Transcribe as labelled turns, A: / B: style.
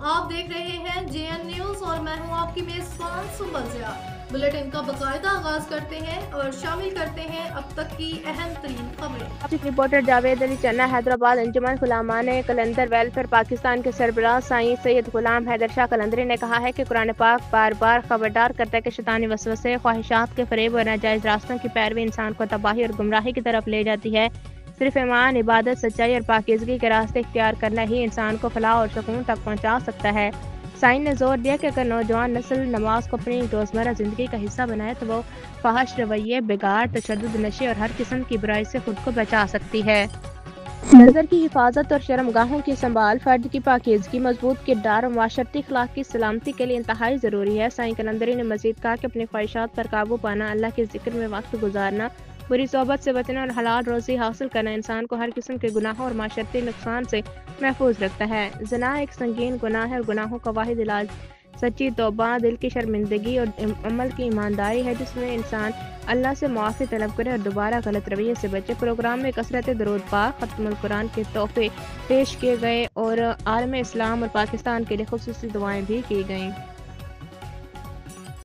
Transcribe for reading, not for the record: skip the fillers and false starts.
A: آپ دیکھ رہے ہیں JN نیوز اور میں ہوں آپ کی میزبان سنبل ضیاء۔ بلیٹن کا باقاعدہ آغاز کرتے ہیں اور شامل کرتے ہیں اب تک کی اہم ترین خبریں۔
B: چیف رپورٹر جاوید علی چنہ حیدرآباد انجمن غلامان قلندر ویلفیئر پاکستان کے سربراہ سائیں سید غلام حیدر شاہ قلندری نے کہا ہے کہ قرآن پاک بار بار خبردار کرتا ہے کہ شیطانی وسوسے، خواہشات کے فریب اور ناجائز راستوں کی پیروی انسان کو تباہی اور گمراہی کی طرف لے جاتی ہے۔ صرف ایمان، عبادت، سچائی اور پاکیزگی کے راستے اختیار کرنا ہی انسان کو فلاح اور سکون تک پہنچا سکتا ہے۔ سائن نے زور دیا کہ اگر نوجوان نسل نماز کو اپنی روزمرہ زندگی کا حصہ بنائے تو وہ فحش رویے، بگاڑ، تشدد، نشے اور ہر قسم کی برائی سے خود کو بچا سکتی ہے۔ نظر کی حفاظت اور شرمگاہوں کی سنبھال فرد کی پاکیزگی، مضبوط کردار اور معاشرتی اخلاق کی سلامتی کے لیے انتہائی ضروری ہے۔ سائیں قلندری نے مزید کہا کہ اپنی خواہشات پر قابو پانا، اللہ کے ذکر میں وقت گزارنا، بری صحبت سے بچنا اور حلال روزی حاصل کرنا انسان کو ہر قسم کے گناہوں اور معاشرتی نقصان سے محفوظ رکھتا ہے۔ زنا ایک سنگین گناہ ہے اور گناہوں کا واحد علاج سچی توبہ، دل کی شرمندگی اور عمل کی ایمانداری ہے جس میں انسان اللہ سے معافی طلب کرے اور دوبارہ غلط رویے سے بچے۔ پروگرام میں کثرت درود پاک، ختم القرآن کے تحفے پیش کیے گئے اور عالم اسلام اور پاکستان کے لیے خصوصی دعائیں بھی کی گئیں۔